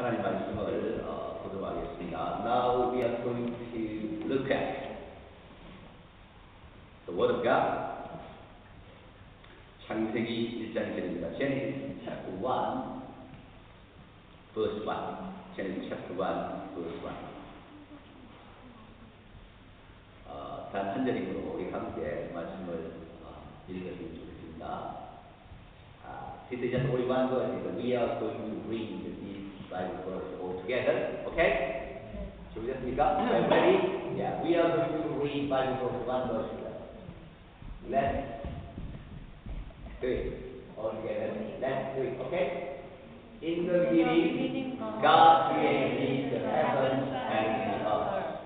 하나님 말씀을 보도록 하겠습니다. Now we are going to look at the Word of God. 창세기 1장이 됩니다. Genesis chapter 1, verse 1. Genesis chapter 1, verse 1. 단 한 절이므로 우리 함께 말씀을 읽었으면 좋겠습니다. This is just only one verse, but we are going to read this Bible verse all together. Okay? 준비됐습니까? Are you ready? Yeah, we are going to read Bible verse one verse. Let's do it all together. Let's do it. Okay? In the beginning, God created the heavens and the earth.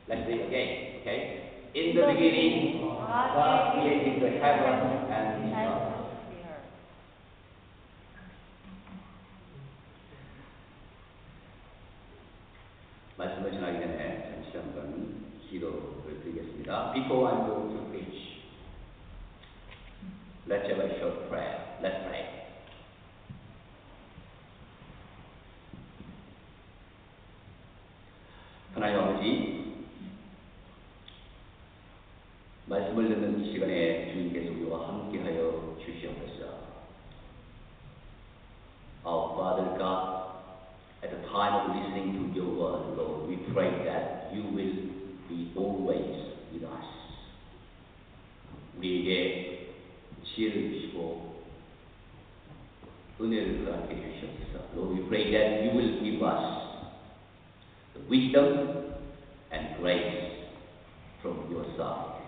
Let's do it again. Okay? In the beginning, God created the heavens and the earth. 말씀을 전하기 전에 잠시 한번 기도를 드리겠습니다. Before I'm going to preach, let's have a short prayer. Let's pray. 하나님 아버지, 말씀을 듣는 이 시간에 주님께서 우리와 함께하여 주시옵소서. Our Father God, at the time of listening to your word, Lord, we pray that you will be always with us. 우리에게 지혜를 주시고 은혜를 허락해 주시옵소서. Lord, we pray that you will give us the wisdom and grace from your side.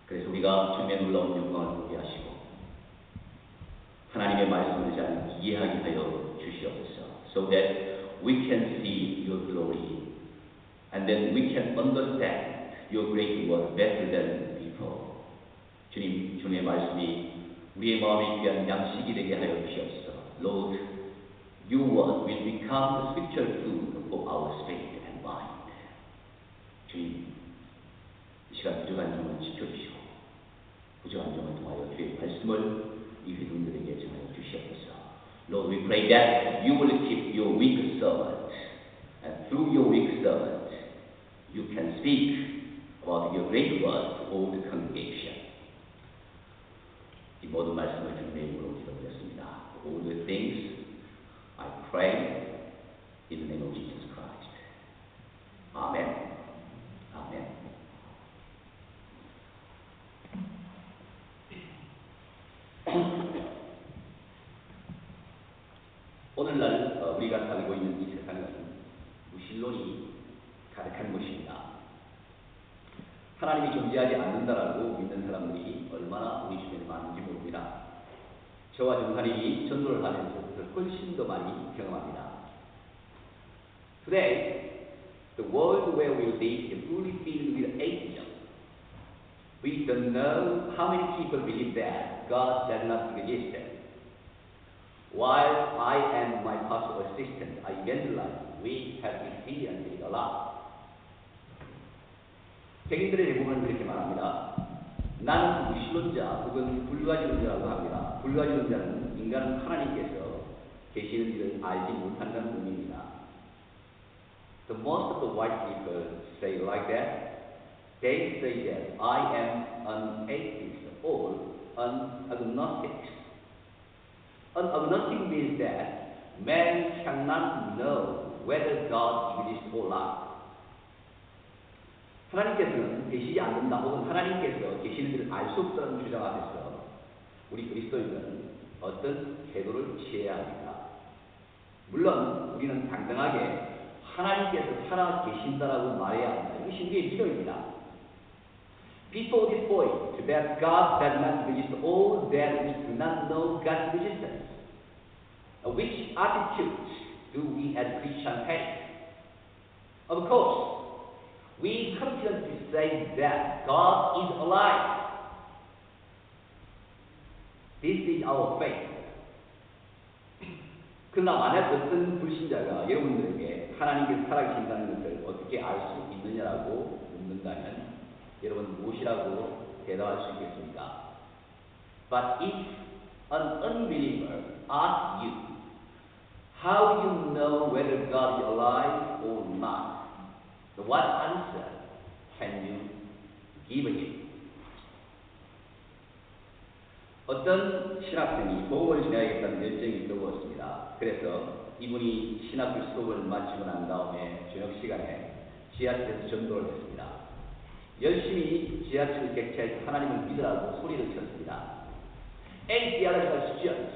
그래서 우리가 주님의 놀라운 영광을 보게 하시고 하나님의 말씀을 잘 이해하게 하여 주시옵소서. So that we can see your glory and then we can understand your great word better than before. 주님, 주님의 말씀이 우리의 마음에 귀한 양식이 되게 하여 주시옵소서. Lord, your word will become the spiritual food for our spirit and mind. 주님, 이 시간 부족한 점을 지켜주시고 부족한 점을 통하여 주의 말씀을 이 회중들에게 전하여 주시옵소서. Lord, we pray that you will keep your weak servant, and through your weak servant, you can speak about your great word to all the congregation. 이 모든 말씀을 주님의 이름으로 기도드렸습니다. All the things I pray in the name of Jesus Christ. Amen. Amen. 오늘날 우리가 살고 있는 이 세상은 무신론이 가득한 곳입니다. 하나님이 존재하지 않는다라고 믿는 사람들이 얼마나 우리 주변에 많은지 모릅니다. 저와 정사님이 전도를 하면서 그것을 훨씬 더 많이 경험합니다. Today, the world where we live is fully filled with atheism. We don't know how many people believe that God does not exist. While I and my pastoral assistant are evangelizing, we have experienced it a lot. 백인들의 대부분은 그렇게 말합니다. 나는 무신론자 혹은 불가지론자라고 합니다. 불가지론자는 인간은 하나님께서 계시는 일을 알지 못한다는 의미입니다. The most of the white people say like that. They say that I am an atheist or an agnostic. An agnostic means that man cannot know whether God exists or not. 하나님께서는 계시지 않는다 혹은 하나님께서 계시는 일을 알 수 없다는 주장 앞에서 우리 그리스도인은 어떤 태도를 취해야 합니까? 물론 우리는 당당하게 하나님께서 살아 계신다라고 말해야 합니다. 이것이 우리의 믿음입니다. Before this point, that God does not exist, all that we do not know God's existence. Which attitude do we as Christians take? Of course, we confidently say that God is alive. This is our faith. 그러나 만약 어떤 불신자가 여러분들에게 하나님께서 살아계신다는 것을 어떻게 알 수 있느냐라고 묻는다면 여러분 무엇이라고 대답할 수 있겠습니까? But if an unbeliever asks you, How do you know whether God is alive or not? What answer can you give him? 어떤 신학생이 복음을 전해야겠다는 열정이 뜨거웠습니다. 그래서 이분이 신학교 수업을 마치고 난 다음에 저녁 시간에 지하철에서 전도를 했습니다. 열심히 지하철 객차에서 하나님을 믿으라고 소리를 쳤습니다. A theological student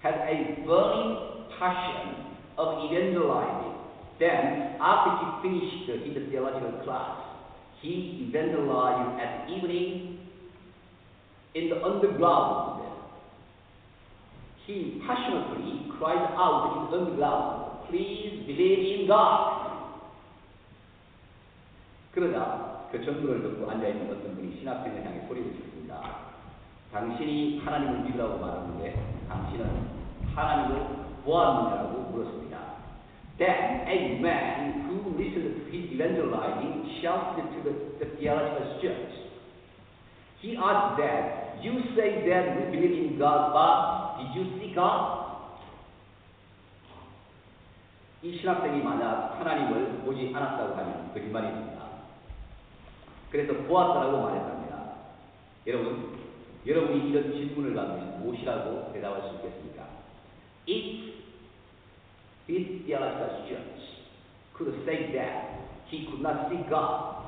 had a burning passion of evangelizing. Then, after he finished his theological class, he evangelized at the evening in the underground. He passionately cried out in the underground, "Please believe in God." 그러자 그 전도를 듣고 앉아있는 어떤 분이 신학생을 향해 소리를 쳤습니다. 당신이 하나님을 믿으라고 말하는데 당신은 하나님을 보았느냐고 물었습니다. Then a man who listened to his evangelizing shouted to the theological students. He asked them, "You say that we believe in God, but did you see God?" 이 신학생이 만약 하나님을 보지 않았다고 하면 거짓말입니다. 그래서 보았다라고 말했답니다. 여러분이 이런 질문을 받으면 무엇이라고 대답할 수 있겠습니까? If these theological students could say that he could not see God,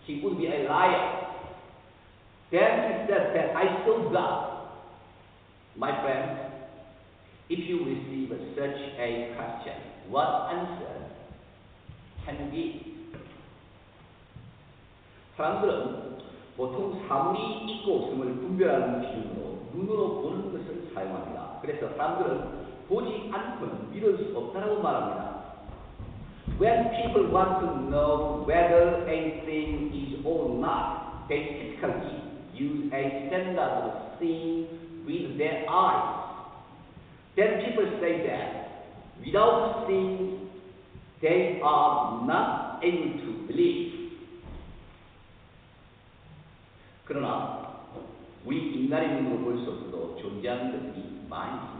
he would be a liar. Then he said that I saw God. My friend, if you receive such a question, what answer can you give? 사람들은 보통 사물이 있고 없음을 분별하는 기준으로 눈으로 보는 것을 사용합니다. 그래서 사람들은 보지 않고는 믿을 수 없다고 말합니다. When people want to know whether a thing is or not, they typically use a standard of seeing with their eyes. Then people say that without seeing, they are not able to believe. 그러나 우리 인간의 눈으로 볼 수 없어도 존재하는 것들이 많이 있습니다.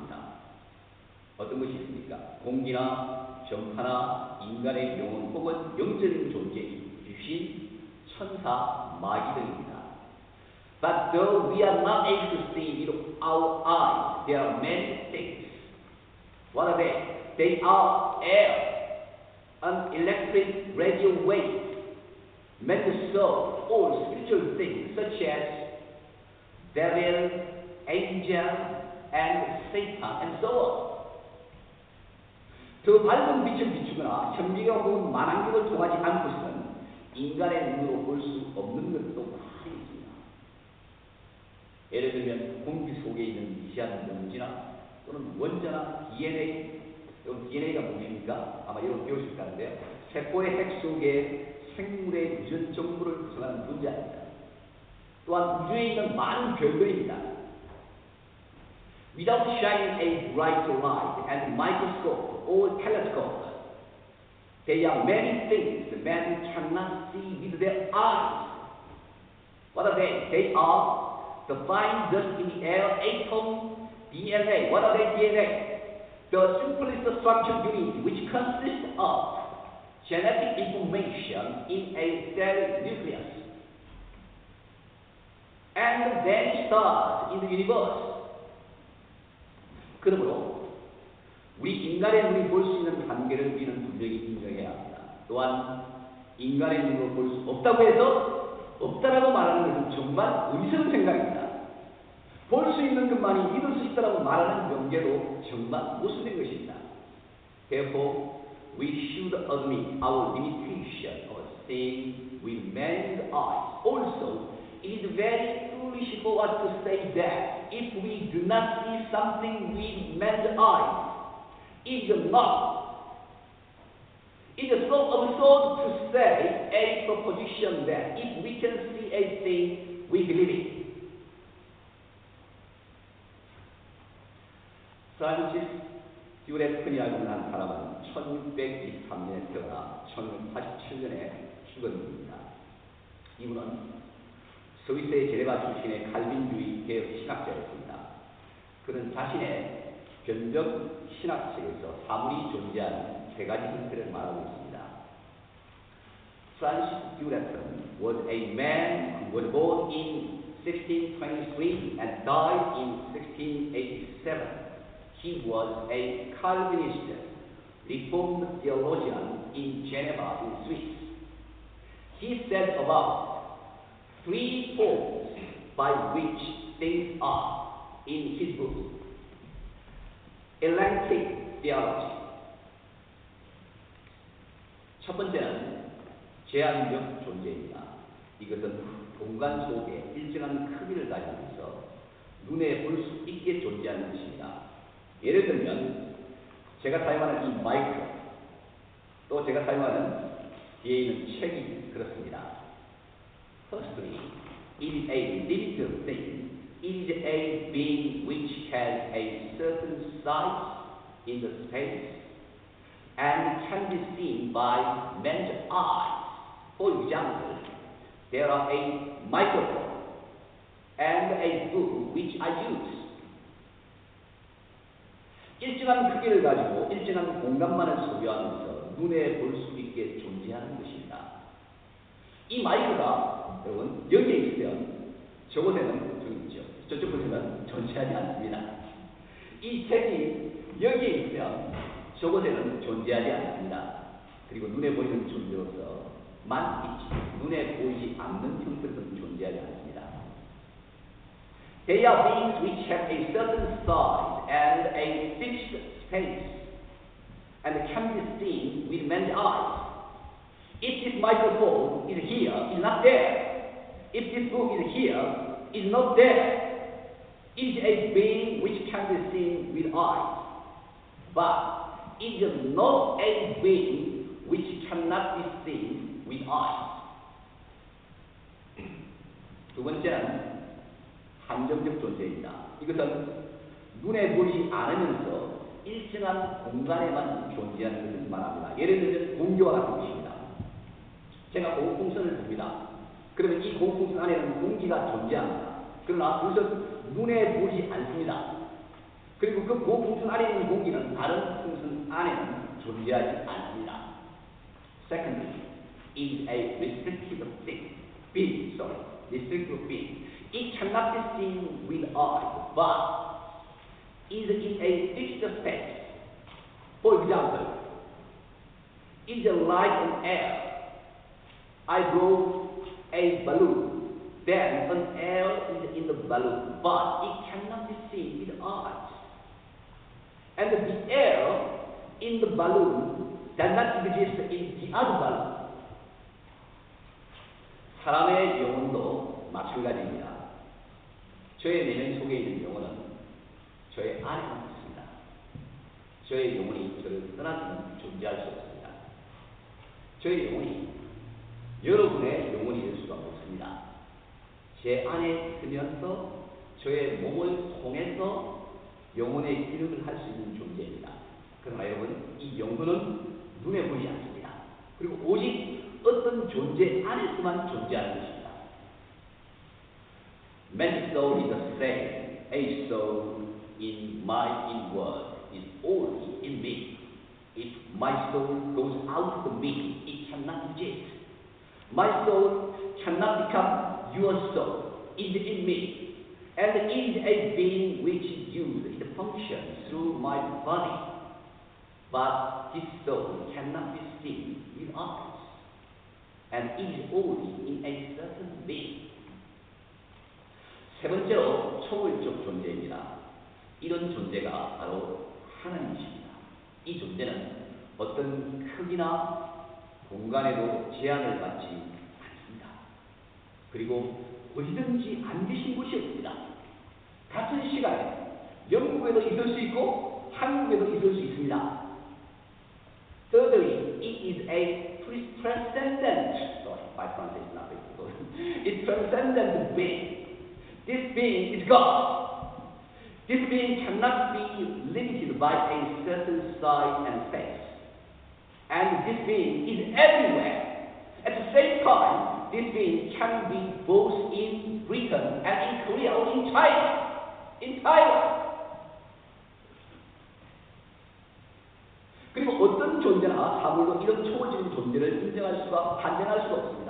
어떤 것이 있습니까? 공기나 전파나 인간의 영혼 혹은 영적인 존재인 귀신, 천사, 마귀 등입니다. But though we are not able to see with our eyes, there are many things. What are they? They are air, an electric radio wave, mental soul, or spiritual things such as devil, angel, and Satan, and so on. 더 밝은 빛을 비추거나 현미경 혹은 만안경을 통하지 않고서는 인간의 눈으로 볼 수 없는 것도 많이 있습니다. 예를 들면 공기 속에 있는 미세한 먼지나 또는 원자나 DNA, DNA가 뭡니까? 아마 여러분 배우실 것 같은데요. 세포의 핵 속에 생물의 유전 정보를 구성하는 분자입니다. 또한 우주에 있는 많은 별들입니다. Without shining a bright light and microscope or telescope, there are many things man cannot see with their eyes. What are they? They are the fine dust in the air, atom, DNA. What are they? DNA. The simplest structure unit which consists of genetic information in a cell nucleus. And then stars in the universe. 그러므로 우리 인간의 눈이 볼 수 있는 한계를 우리는 분명히 인정해야 합니다. 또한 인간의 눈으로 볼 수 없다고 해서 없다라고 말하는 것은 정말 어리석은 생각입니다. 볼 수 있는 것만이 믿을 수 있다라고 말하는 명제도 정말 모순된 것입니다. Therefore, we should admit our limitation of seeing with man's eyes. Also, it is very foolish for us to say that if we do not see something with man's eyes, it is not. It is so absurd to say a proposition that if we can see a thing, we believe it. 프란시스 듀레픈이라는 한 사람은 1623년에 태어나 1687년에 죽은 분입니다. 이분은 스위스의 제네바 출신의 칼빈주의 개혁 신학자였습니다. 그는 자신의 변적 신학책에서 사물이 존재하는 세 가지 형태를 말하고 있습니다. Francis Duretton was a man who was born in 1623 and died in 1687. He was a Calvinist, Reformed theologian in Geneva, in Swiss. He said about three forms by which things are in his book. Electic theology. 첫 번째는 제한적 존재입니다. 이것은 공간 속에 일정한 크기를 가지고 있어 눈에 볼 수 있게 존재하는 것입니다. 예를 들면 제가 사용하는 이 마이크, 또 제가 사용하는 뒤에 있는 책이 그렇습니다. Firstly, it is a limited thing. It is a being which has a certain size in the space and can be seen by man's eyes. For example, there are a microphone and a book which I use. 일정한 크기를 가지고 일정한 공간만을 소유하면서 눈에 볼 수 있게 존재하는 것입니다. 이 마이크가 여러분 여기에 있으면 저곳에는 저기 있죠. 저쪽 곳에는 존재하지 않습니다. 이 책이 여기에 있으면 저곳에는 존재하지 않습니다. 그리고 눈에 보이는 존재로서만 있지 눈에 보이지 않는 형태로서는 존재하지 않습니다. They are beings which have a certain size and a fixed space and can be seen with man's eyes. If this microphone is here, is not there. If this book is here, is not there. It is a being which can be seen with eyes. But it is not a being which cannot be seen with eyes. 두 번째는 한정적 존재입니다. 이것은 눈에 보이지 않으면서 일정한 공간에만 존재하는 것을 말합니다. 예를 들면 공기와 같은 것입니다. 제가 고풍선을 봅니다. 그러면 이 고풍선 안에는 공기가 존재합니다. 그러나 그것은 눈에 보이지 않습니다. 그리고 그 고풍선 안에 있는 공기는 다른 풍선 안에는 존재하지 않습니다. Secondly, it is a restricted being. Restricted being. It cannot be seen with eyes, but is in a fixed space. For example, it is like an air. I blow a balloon, then an air is in the balloon, but it cannot be seen with eyes. And the air in the balloon does not exist in the other balloon. 사람의 영혼도 마찬가지입니다. 저의 내면 속에 있는 영혼은 저의 안에만 있습니다. 저의 영혼이 저를 떠나서는 존재할 수 없습니다. 저의 영혼이 여러분의 영혼이 될 수가 없습니다. 제 안에 있으면서 저의 몸을 통해서 영혼의 기능을 할 수 있는 존재입니다. 그러나 여러분, 이 영혼은 눈에 보이지 않습니다. 그리고 오직 어떤 존재 안에서만 존재하는 것입니다. Man's soul is the same. A soul in my inward is only in me. If my soul goes out of me, it cannot exist. My soul cannot become your soul. It is in me. And it is a being which uses its function through my body. But this soul cannot be seen with eyes. And it is only in a certain being. 세 번째로 초월적 존재입니다. 이런 존재가 바로 하나님이십니다. 이 존재는 어떤 크기나 공간에도 제한을 받지 않습니다. 그리고 어디든지 안 계신 곳이 없습니다. 같은 시간에 영국에도 있을 수 있고 한국에도 있을 수 있습니다. Thirdly, it is a transcendent, sorry, my pronunciation is not very good. It's transcendent being. This being is God. This being cannot be limited by a certain size and space. And this being is everywhere. At the same time, this being can be both in Britain and in Korea or in China, in Taiwan. 어떤 존재나 사물도 이런 초월적인 존재를 인정할 수가 판단할 수가 없습니다.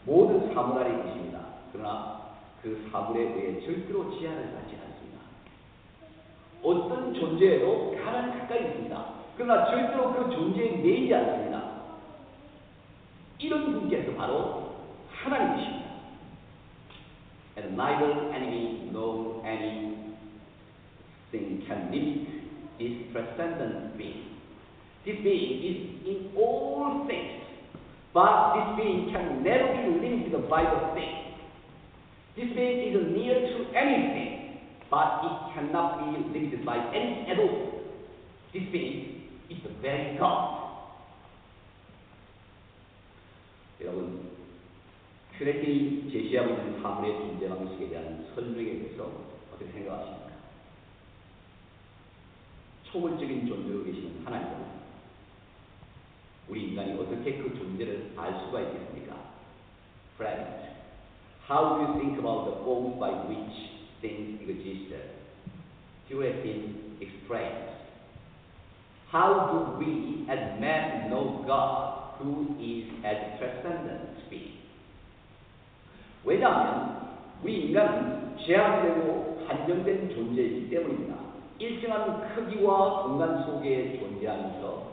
모든 사물 아래 계십니다. 그러나 그 사물에 의해 절대로 제한을 받지 않습니다. 어떤 존재에도 가장 가까이 있습니다. 그러나 절대로 그 존재에 매이지 않습니다. 이런 분께서 바로 하나님이십니다. And neither enemy nor anything can limit this transcendent being. This being is in all things, but this being can never be limited by the thing. This being is near to anything, but it cannot be limited by anything at all. This being is the very God. 여러분, 큐레틴이 제시하고 있는 사물의 존재 방식에 대한 설명에 대해서 어떻게 생각하십니까? 초월적인 존재로 계시는 하나님은 우리 인간이 어떻게 그 존재를 알 수가 있겠습니까? Friends, how do you think about the forms by which things exist? 큐레틴 explains. How do we as men know God, who is as transcendent being? 왜냐하면 우리 인간은 제한되고 한정된 존재이기 때문입니다. 일정한 크기와 공간 속에 존재하면서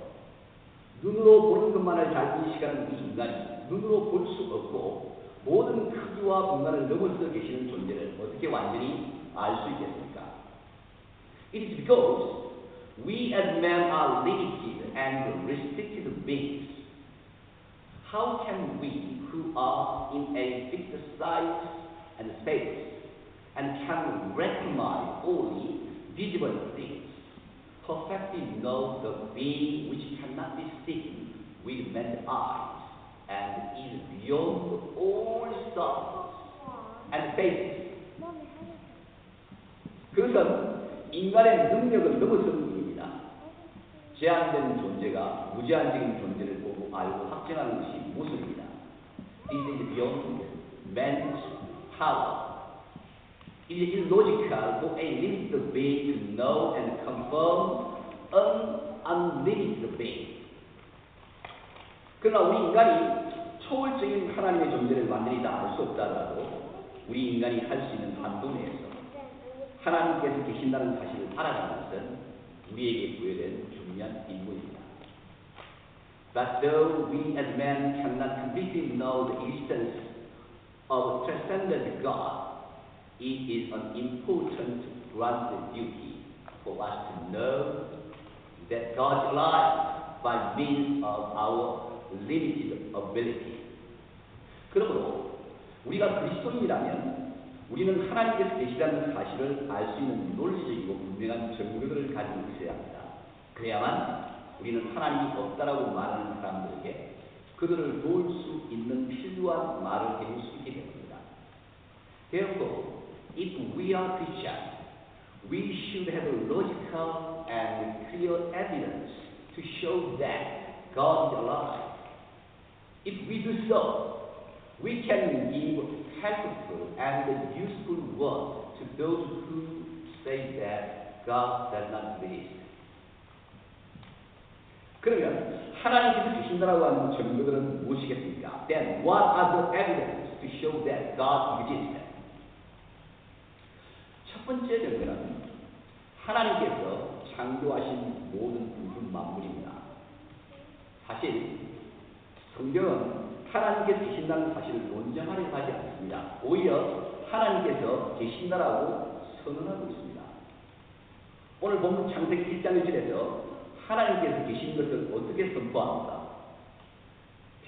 눈으로 보는 것만을 잘 인식하는 이 인간이 눈으로 볼 수 없고 모든 크기와 공간을 넘어서 계시는 존재를 어떻게 완전히 알 수 있겠습니까? It is because we as men are limited and restricted beings. How can we, who are in a fixed size and space, and can recognize only visible things, perfectly know the being which cannot be seen with men's eyes, and is beyond all thoughts and spaces? 그것은 인간의 능력을 넘어서는 일입니다. 제한된 존재가 무제한적인 존재를 보고 알고 확정하는 것이 모순입니다. This is beyond man's power. It is illogical for a limited being to know and confirm an unlimited being. 그러나 우리 인간이 초월적인 하나님의 존재를 완전히 다 알 수 없다라도 우리 인간이 할 수 있는 한도 내에서 하나님께서 계신다는 사실을 알아가는 것은 우리에게 부여된 중요한 임무입니다. But though we as men cannot completely know the existence of transcendent God, it is an important granted duty for us to know that God is alive by means of our limited ability. 그러므로 우리가 그리스도인이라면 우리는 하나님께서 계시다는 사실을 알 수 있는 논리적이고 분명한 증거들을 가지고 있어야 합니다. 그래야만 우리는 하나님이 없다라고 말하는 사람들에게 그들을 도울 수 있는 필요한 말을 해줄 수 있게 됩니다. Therefore, if we are Christians, we should have a logical and clear evidence to show that God is alive. If we do so, we can give helpful and useful words to those who say that God does not exist. 그러면 하나님께서 계신다라고 하는 증거들은 무엇이겠습니까? Then what are the evidence to show that God exists? 첫 번째 증거는 하나님께서 창조하신 모든 우주 만물입니다. 사실 성경은 하나님께서 계신다는 사실을 논쟁하려고 하지 않습니다. 오히려 하나님께서 계신다라고 선언하고 있습니다. 오늘 본문 창세기 1장 1절에서 하나님께서 계신 것을 어떻게 선포합니까?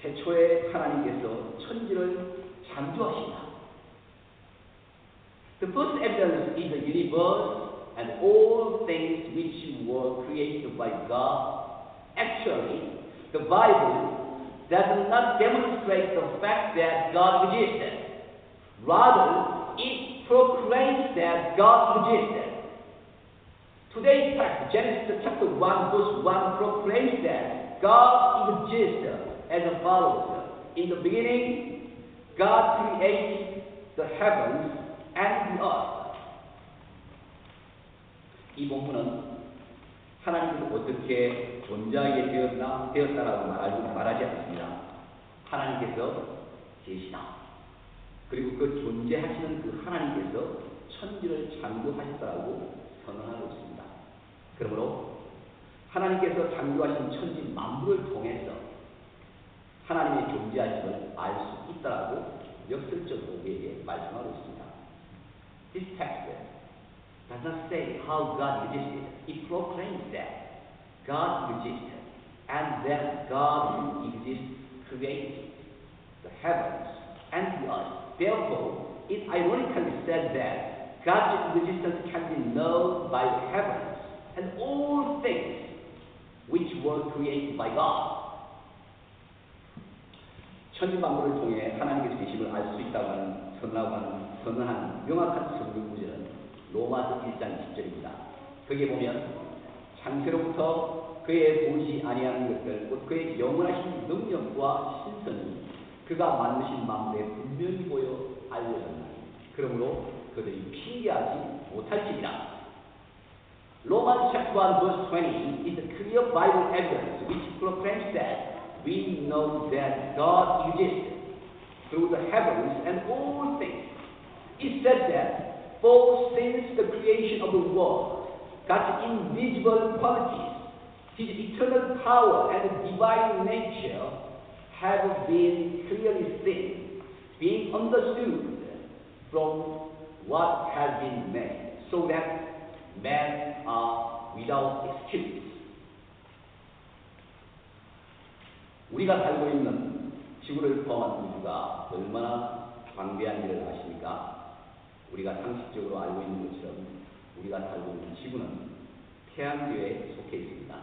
태초에 하나님께서 천지를 창조하신다. The first evidence is the universe and all things which were created by God. Actually, the Bible does not demonstrate the fact that God existed. Rather, it proclaims that God existed. Today's text, Genesis chapter 1, verse 1, proclaims that God exists as follows. In the beginning, God created the heavens and the earth. 이 본문은 하나님은 어떻게 존재하게 되었다라고 말하지 않습니다. 하나님께서 계시다. 그리고 그 존재하시는 그 하나님께서 천지를 창조하셨다라고 선언하고 있습니다. 그러므로 하나님께서 창조하신 천지 만물을 통해서 하나님의 존재하심을 알 수 있다라고 역설적으로 우리에게 말씀하고 있습니다. This text does not say how God existed. It proclaims that God existed and that God exists created the heavens and the earth. Therefore, it ironically says that God's existence can be known by the heavens and all things which were created by God. 천지 만물을 통해 하나님의 계심을 알 수 있다고 하는 선언하는 명확한 성경 구절은 로마서 1장 10절입니다. 거기에 보면 창세로부터 그의 보이지 아니하는 것들, 곧 그의 영원하신 능력과 신성이 그가 만드신 만물에 분명히 보여 알려졌나니 그러므로 그들이 핑계하지 못할지니라. Romans chapter 1 verse 20 is a clear Bible evidence which proclaims that we know that God exists through the heavens and all things. It says that for since the creation of the world, God's invisible qualities, His eternal power and divine nature have been clearly seen, being understood from what has been made, so that men are without excuse. 우리가 살고 있는 지구를 포함한 우주가 얼마나 광대한지를 아십니까? 우리가 상식적으로 알고 있는 것처럼 우리가 살고 있는 지구는 태양계에 속해 있습니다.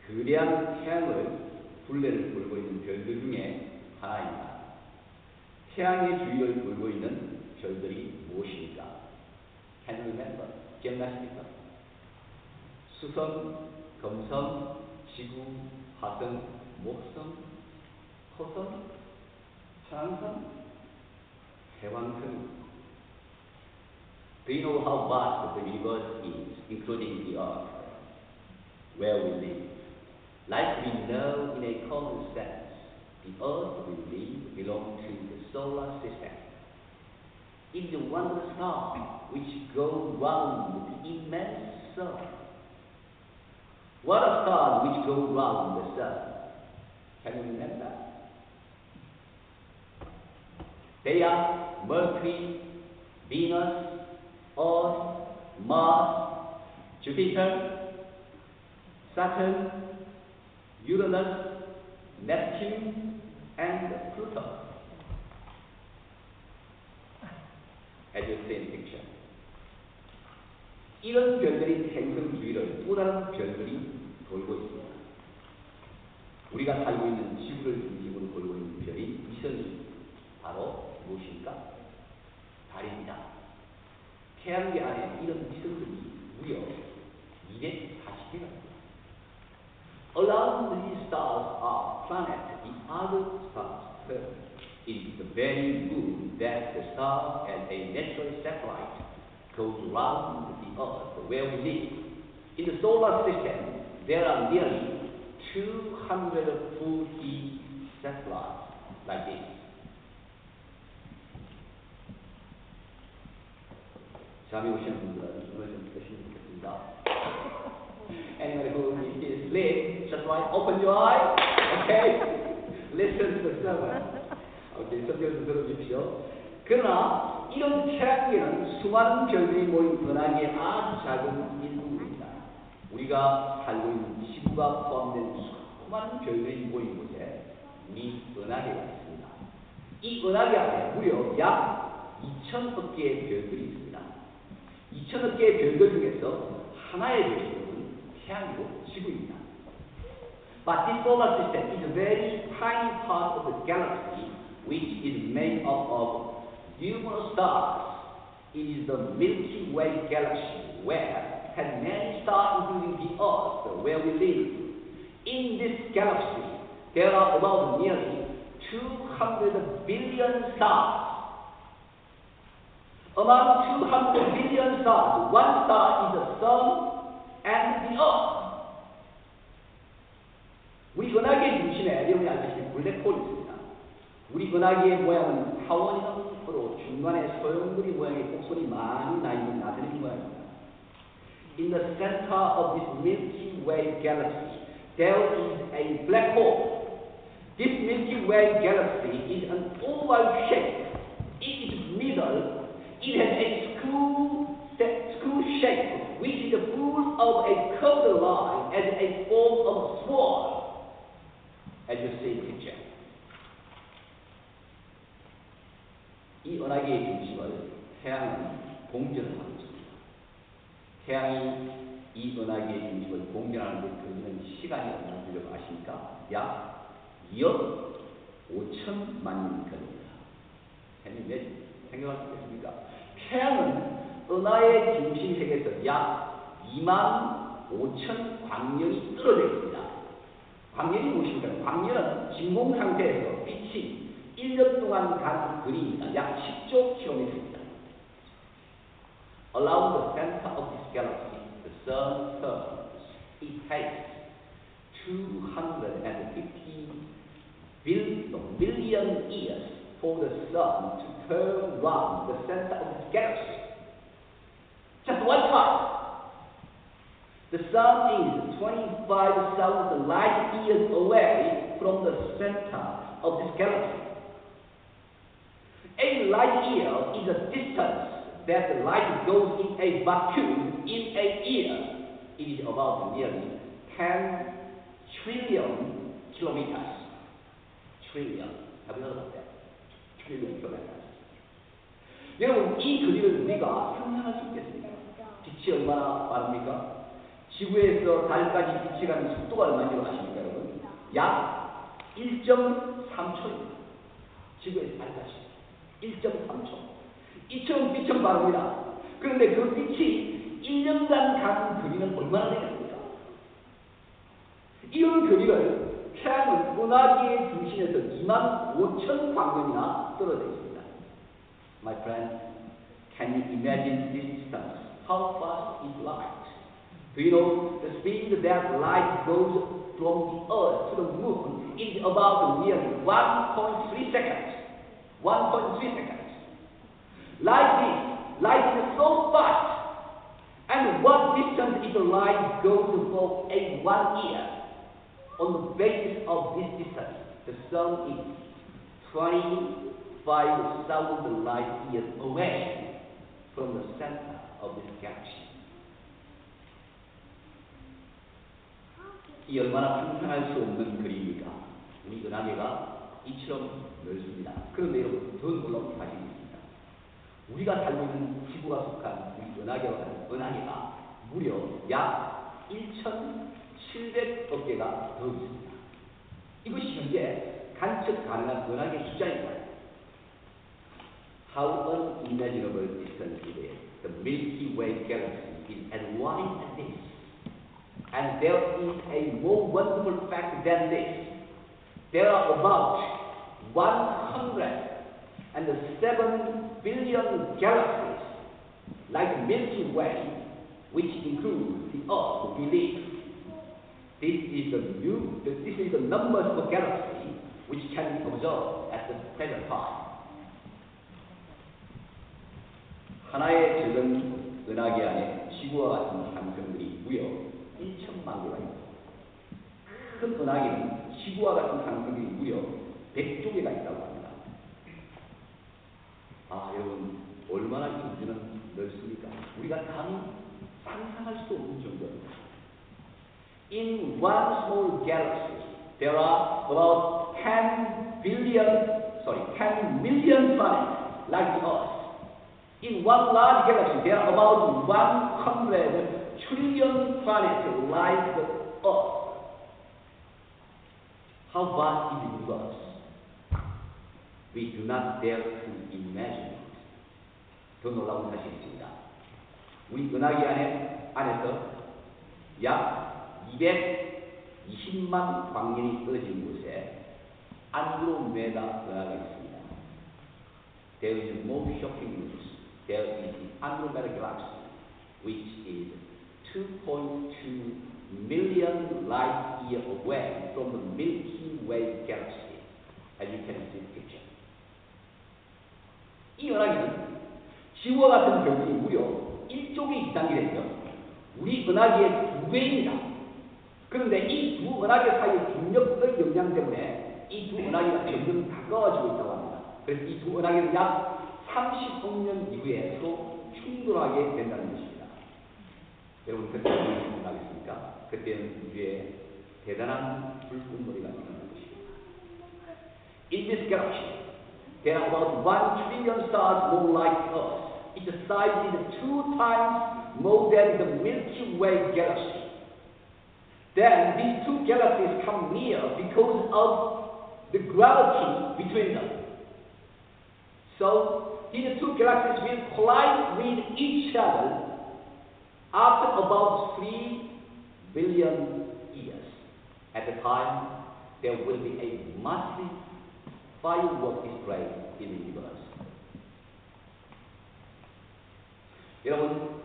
거대한 태양을 둘레를 돌고 있는 별들 중에 하나입니다. 태양의 주위를 돌고 있는 별들이 무엇입니까? Can you remember? 기억나십니까? 수성, 금성, 지구, 화성, 목성, 토성, 천왕성, 해왕성. Do you know how vast the universe is, including the earth, where we live? Like we know in a common sense, the earth we live belongs to the solar system. It is a wondrous star which goes round the immense sun. What are stars which go round the sun? Can you remember? They are Mercury, Venus, Earth, Mars, Jupiter, Saturn, Uranus, Neptune, and Pluto. As you see in picture. 이런 별들이 행성 주위를 또 다른 별들이 돌고 있습니다. 우리가 살고 있는 지구를 중심으로 돌고 있는 별이 위성이 바로 무엇입니까? 달입니다. 태양계 안에 이런 위성들이 무려 240개가 있습니다. Around these stars are planets in other stars. It is the very moon that the star as a natural satellite goes around the earth where we live. In the solar system, there are nearly 240 satellites like this. 잠이 오시는 분들은 눈을 좀 뜨시면 좋겠습니다. Anyone who is asleep, just like open your eye, okay? Listen to the sermon. Okay, 성경 들어주십시오. 그러나 이런 태양계는 수많은 별들이 모인 은하계의 아주 작은 일부입니다. 우리가 살고 있는 지구가 포함된 수많은 별들이 모인 곳에 우리 은하계가 있습니다. 이 은하계 안에 무려 약 2천억 개의 별들이 있습니다. 2천억 개의 별들 중에서 하나의 별이 태양이고 지구입니다. But this solar system is a very tiny part of the galaxy which is made up of numerous stars. It is the Milky Way galaxy where has many stars including the Earth where we live. In this galaxy there are about nearly 200 billion stars. Among 200 billion stars, one star is the sun and the earth. 우리 은하계의 중심에 여러분이 알다시피 블랙홀이 있습니다. 우리 은하계의 모양은 타원형으로 중간에 소용돌이 모양의 곡선이 많이 나 있는 나들이 모양입니다. In the center of this Milky Way galaxy, there is a black hole. This Milky Way galaxy is an oval shape. In its middle, it has a screw shape, which is full of a curved line as a form of sword, as you see in the picture. 이 은하계의 중심을 태양은 공전을 하고 있습니다. 태양이 이 은하계의 중심을 공전하는 데 걸리는 시간이 얼마나 걸리고 아십니까? 약 2억 5천만 년이 걸립니다. 태양이 몇 생각할 수 있겠습니까? 태양은 은하의 중심핵에서 약 2만 5천 광년이 떨어져 있습니다. 광년이 무엇입니까? 광년은 진공 상태에서 빛이 1년 동안 간 거리입니다. 약 10조 킬로미터입니다. Around the center of this galaxy, the sun turns. It takes 250 million years for the sun to turn around the center of this galaxy. Just one time. The sun is 25,000 light years away from the center of this galaxy. A light year is a distance that the light goes in a vacuum in a year. It is about nearly 10 trillion kilometers. Trillion. Have you heard about that? Trillion kilometers. 여러분, 이 거리를 우리가 상상할 수 있겠습니까? 빛이 얼마나 빠릅니까? 지구에서 달까지 빛이 가는 속도가 얼마인지 아십니까, 여러분? 약 1.3초입니다. 지구에서 달까지 1.3초. 이처럼 빛은 빠릅니다. 그런데 그 빛이 1년간 가는 거리는 얼마나 되겠습니까? 이런 거리를 태양은 은하계의 중심에서 2만 5천 광년이나 떨어져 있습니다. My friend, can you imagine this distance? How fast is light? Do you know the speed that light goes from the Earth to the Moon is about nearly 1.3 seconds. 1.3 seconds. Light is so fast. And what distance is the light goes for a 1 year? On the basis of this distance, the sun is 25,000 light years away from the center of this galaxy. 이 얼마나 상상할 수 없는 그림입니까? 우리 은하계가 이처럼 넓습니다. 그런데 여러분, 더 놀라운 사실이 있습니다. 우리가 살고 있는 지구가 속한 우리 은하계가 무려 약 1,700억 개가 더 있습니다. 이것이 현재 관측 가능한 은하계 숫자입니다. How unimaginable distance it is. The Milky Way galaxy is as wide as this. And there is a more wonderful fact than this. There are about 107 billion galaxies like the Milky Way, which includes the Earth, we live. This is the numbers of galaxies which can be observed at the present time. 하나의 작은 은하계 안에 지구와 같은 hành星들이 무려 1천만 개가 있고, 큰 은하계는 지구와 같은 hành星들이 무려 100조 개가 있다고 합니다. 아, 여러분, 얼마나 이 우주는 넓습니까? 우리가 감히 상상할 수 없는 정도입니다. In one small galaxy, there are about 10 million planets like the Earth. In one large galaxy, there are about 100 trillion planets like the Earth. How vast is the universe? We do not dare to imagine it. 더 놀라운 사실이 있습니다. 우리 은하계 안에서 약 220만 광년이 떨어진 곳에 안드로메다 은하가 있습니다. There is more shocking news. There is the Andromeda galaxy, which is 2.2 million light year away from the Milky Way galaxy, as you can see the picture. 이 은하계는 지구와 같은 별들이 무려 1조 개 이상이라며 우리 은하계의 2배입니다. 그런데 이 두 은하계 사이의 중력의 영향 때문에 이 두 은하계가 점점 가까워지고 있다고 합니다. 그래서 이 두 은하계는 약 30억 년 이후에 서로 충돌하게 된다는 것입니다. 여러분 그때 무슨 생각하겠습니까? 그때는 우주에 대단한 불꽃놀이가 일어나는 것입니다. In this galaxy, there are about 1 trillion stars more like us. Its size is 2 times more than the Milky Way galaxy. Then these two galaxies come near because of the gravity between them. So these two galaxies will collide with each other after about 3 billion years. At the time, there will be a massive firework display in the universe. 여러분,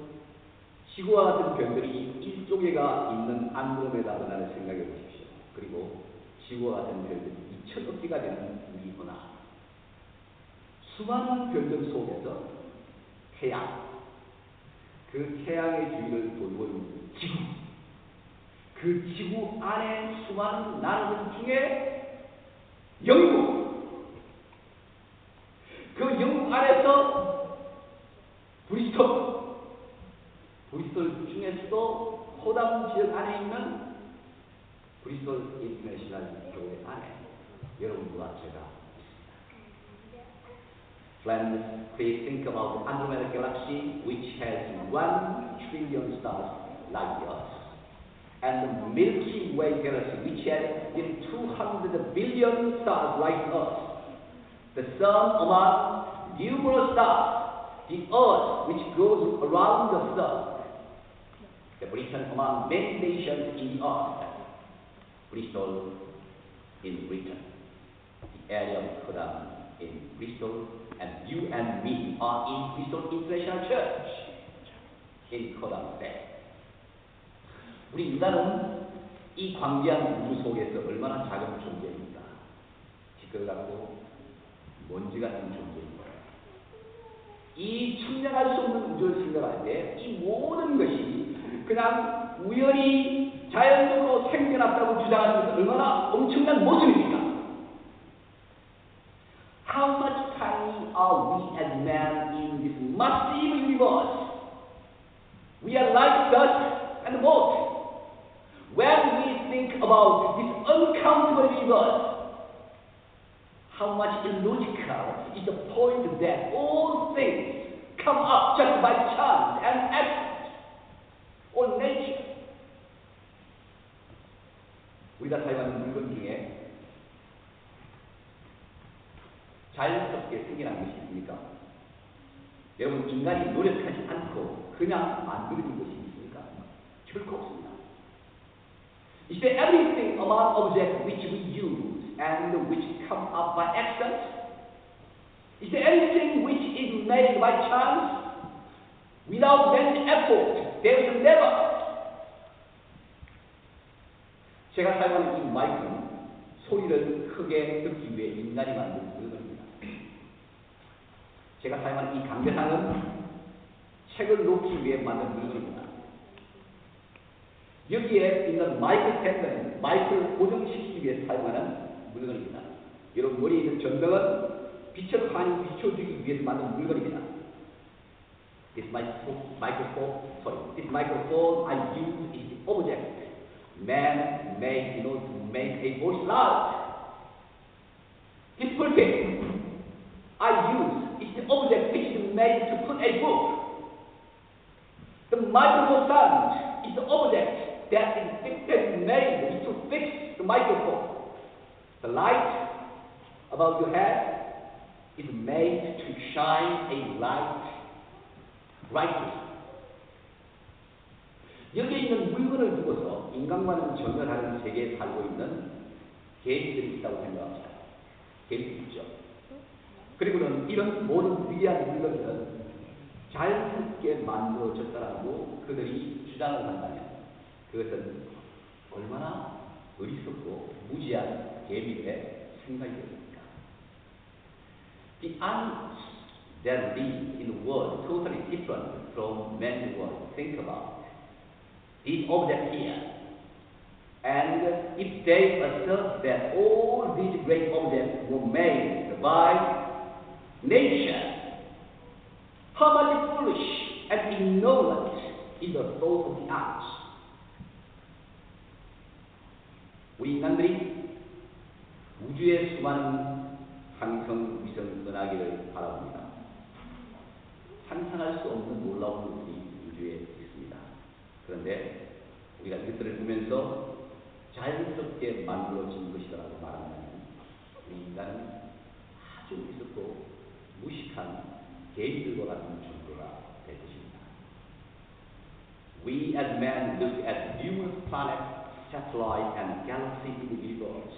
지구와 같은 별들이 1조개가 있는 안드로메다 은하를 생각해 보십시오. 그리고 지구와 같은 별들이 2천억 개가 되는 우리 은하. 수많은 별들 속에서 태양, 그 태양의 주위를 돌고 있는 지구, 그 지구 안에 수많은 나라들 중에 영국, 그 영국 안에서 브리스톨 중에서도 호담 지역 안에 있는 브리스톨 인터내셔널 교회 안에 여러분과 제가 있습니다. Friends, please think about the Andromeda Galaxy, which has 1 trillion stars like us, and the Milky Way Galaxy, which has 200 billion stars like us. The Sun among numerous stars, the Earth, which goes around the Sun. The Britain among many nations in the earth. Bristol in Britain, the area of Kodam in Bristol, and you and me are in Bristol International Church in Kodam Bay. 우리 인간은 이 광대한 우주 속에서 얼마나 작은 존재입니까? 티끌 같고 먼지 같은 존재입니다. 이 측량할 수 없는 우주를 생각할 때 이 모든 것이 그냥 우연히 자연적으로 생겨났다고 주장하는 것은 얼마나 엄청난 모순입니까? How much tiny are we as man in this massive universe? We are like dust and mote. When we think about this uncountable universe, how much illogical is the point that all things come up just by chance and accident or nature. 우리가 사용하는 물건 중에 자연스럽게 생겨난 것이 있습니까? 여러분, 인간이 노력하지 않고 그냥 만들어진 것이 있습니까? 결코 없습니다. Is there everything among objects which we use and which come up by accident? Is there anything which is made by chance? Without any effort, there is never. 제가 사용하는 이 마이크는 소리를 크게 듣기 위해 인간이 만든 물건입니다. 제가 사용하는 이 강대상은 책을 놓기 위해 만든 물건입니다. 여기에 있는 마이크 스탠드는 마이크를 고정시키기 위해 사용하는 물건입니다. 여러분 머리에 있는 전등은 빛을 환히 비춰주기 위해서 만든 물건입니다. This microphone I use is the object man made in order to make a voice loud. This pulpit I use is the object which is made to put a book. The microphone stand is the object that is made to fix the microphone. The light above your head is made to shine a light brightly. 여기에 있는 물건을 두고서 인간과는 전혀 다른 세계에 살고 있는 개인들이 있다고 생각합니다. 개인들이 있죠. 그리고는 이런 모든 위대한 물건들은 자연스럽게 만들어졌다라고 그들이 주장을 한다면 그것은 얼마나 어리석고 무지한 개미들의 생각이었습니까? The ants that live in a world totally different from man's world think about these objects here. And if they assert that all these great objects were made by nature, how much foolish and ignorant is the thought of the ants. 우리 인간들이 우주의 수많은 항성, 위성, 은하계를 바라봅니다. 상상할 수 없는 놀라운 것들이 우주에 있습니다. 그런데 우리가 이것들을 보면서 자연스럽게 만들어진 것이라고 말한다면 우리 인간은 아주 어리석고 무식한 개인들과 같은 존재가 될 것입니다. We as men look at numerous planets, satellites, and galaxies in the universe.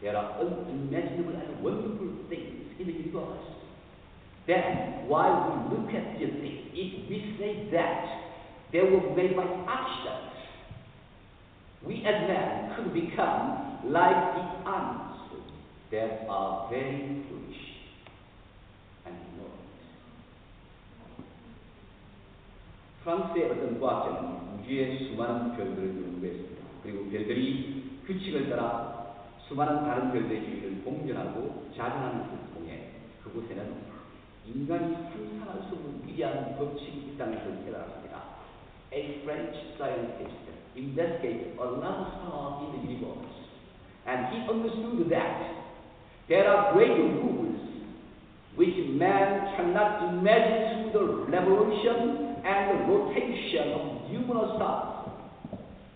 There are unimaginable and wonderful things in the universe. Then, while we look at these things, if we say that they were made by accident, we as men could become like the ants that are very foolish and ignorant. 프랑스의 어떤 과학자는 우주의 수많은 별들을 연구했습니다. 그리고 별들이 규칙을 따라 수많은 다른 별들의 주위를 공전하고 자전하는 것을 통해 그곳에는 인간이 상상할 수 없는 위대한 법칙이 있다는 것을 깨달았습니다. A French scientist investigated a lot of stars in the universe, and he understood that there are great rules which man cannot imagine through the revolution and the rotation of numerous stars.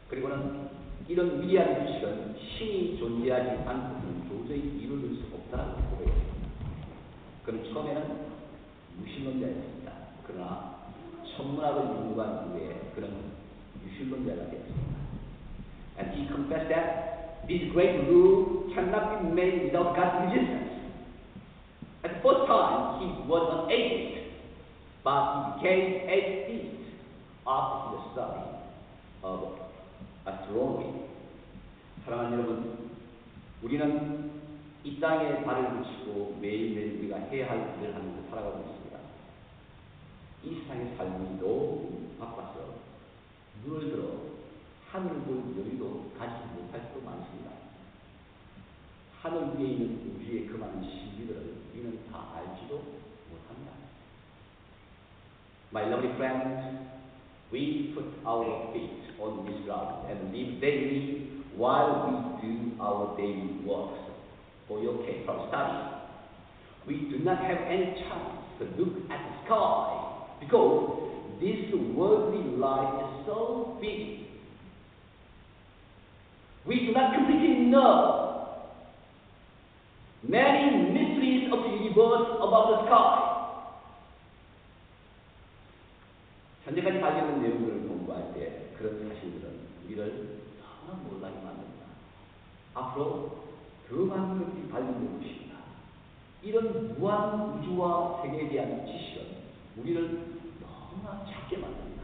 그리고는 이런 위대한 규칙은 신이 존재하지 않고는 도저히 이루어질 수 없다고 고백했습니다. 그는 처음에는 무신론자였습니다. 그러나 천문학을 연구한 후에 그는 유신론자가 되었습니다. And he confessed that this great rule cannot be made without God's resistance. At the first time, he was an atheist, but he became atheist after the study of astronomy. 사랑하는 여러분, 우리는 이 땅에 발을 붙이고 매일매일 우리가 해야 할 일을 하면서 살아가고 있습니다. 이 세상의 삶이 너무 바빠서 눈을 들어 하늘을 볼 여유도 가지지 못할 때도 많습니다. 하늘 위에 있는 우주의 그 많은 신비들을 우리는 다 알지도 못합니다. My lovely friends, we put our feet on this ground and live daily while we do our daily works. For your case from study, we do not have any chance to look at the sky because this worldly life is so big. We do not completely know many mysteries of the universe above the sky. 현재까지 발견된 내용들을 공부할 때 그런 사실들은 우리를 너무나 놀라게 만듭니다. 앞으로 더 많은 것들이 발견될 것입니다. 이런 무한 우주와 세계에 대한 지식은 우리를 너무나 작게 만듭니다.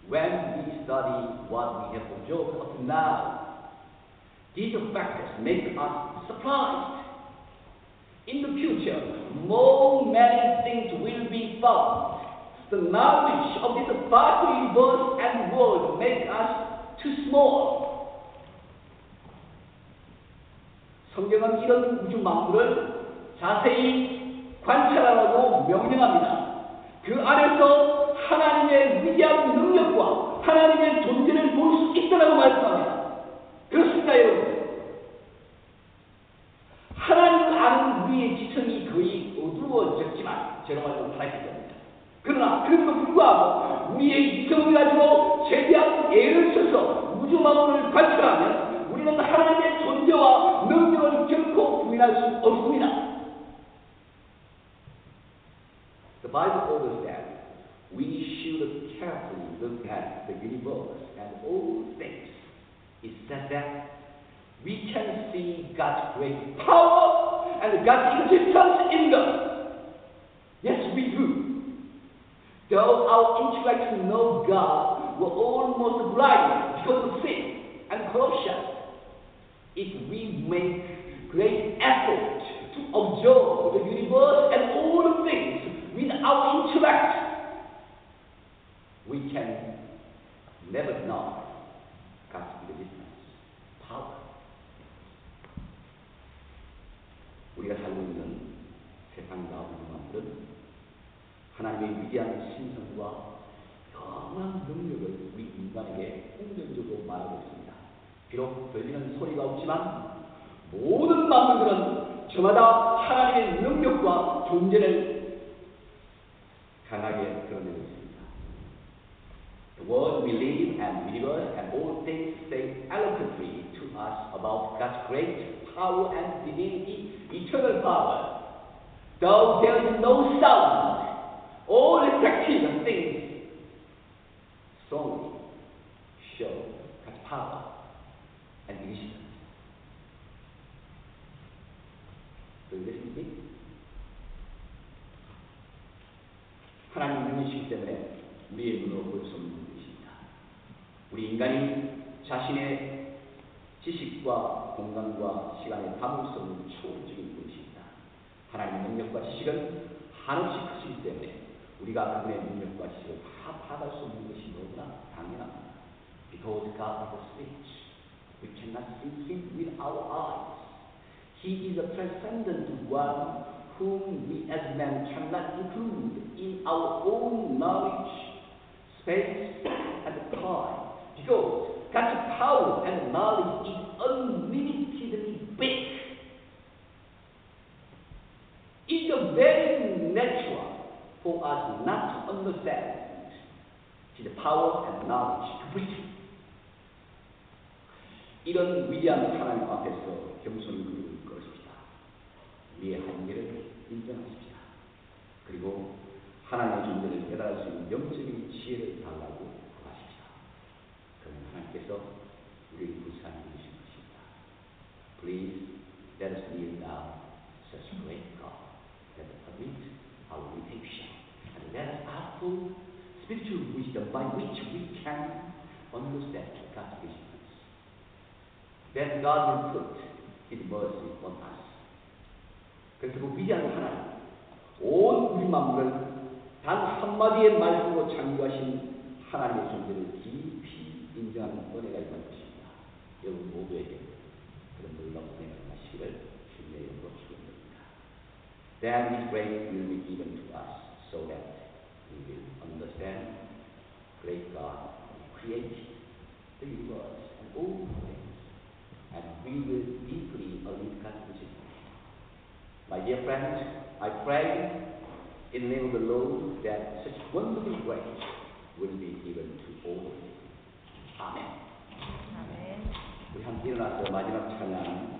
When we study what we have observed up to now, these factors make us surprised. In the future, more many things will be found. The knowledge of this vast universe and world make us too small. 성경은 이런 우주 만물을 자세히 관찰하라고 명령합니다. 그 안에서 하나님의 위대한 능력과 하나님의 존재를 볼 수 있다고 말씀합니다. 그렇습니다, 여러분. 하나님을 아는 우리의 지성이 거의 어두워졌지만 제로말로 살아있습니다. 그러나 그럼에도 불구하고 우리의 이성을 가지고 최대한 애를 써서 우주 만물을 관찰하면 우리는 하나님의 존재와 능력을 결코 부인할 수 없습니다. The Bible orders that we should carefully look at the universe and all things. It says that we can see God's great power and God's existence in them. Yes, we do. Though our intellect to know God were almost blind because of sin and corruption, if we make great effort to observe the universe and all the things with our intellect, we can never know God's existence, power. 우리가 살고 있는 세상 가운데 만든 하나님의 위대한 신성과 영원한 능력을 우리 인간에게 공전적으로 말하고 있습니다. 비록 들리는 소리가 없지만 모든 만물들은 저마다 하나님의 능력과 존재를 강하게 드러내고 있습니다. The world we live and universe and all things say eloquently to us about God's great power and divinity, eternal power. Though there is no sound, all effective things strongly show God's power and existence. Do you listen to me? 하나님 능력이시기 때문에 우리의 눈으로 볼 수 없는 것입니다. 우리 인간이 자신의 지식과 공간과 시간에 담을 수 없는 초월적인 것입니다. 하나님의 능력과 지식은 한없이 크시기 때문에 우리가 그분의 능력과 지식을 다 파악할 수 없는 것이 너무나 당연합니다. Because God is a speech, we cannot see Him with our eyes. He is a transcendent one whom we as men cannot include in our own knowledge, space, and time. Because God's power and knowledge is unlimitedly big. It's a very natural for us not to understand His power and knowledge completely. 이런 위대한 하나님 앞에서 겸손히 그를 것입니다. 우리의 한계를 인정하십시다. 그리고 하나님의 존재를 깨달을 수 있는 영적인 지혜를 달라고 구하십시다. 그러면 하나님께서 우리를 구사하여 주실 것입니다. Please let us kneel down such great God that permit our redemption, and let us ask for spiritual wisdom by which we can understand God's existence. That God will put His mercy on us. 그래서 그 위대한 하나님, 온 우리 만물을 단 한마디의 말씀으로 창조하신 하나님의 존재를 깊이 인정하는 은혜가 있는 것입니다. 여러분 모두에게 그런 놀라운 은혜가 있으시기를 주님의 이름으로 축원드립니다. Then His grace will be given to us so that we will understand great God who created the universe and all things, and we will deeply believe God's existence. My dear friends, I pray in the name of the Lord that such wonderful grace will be given to all of you. 아멘. 우리 함께 일어나서 마지막 찬양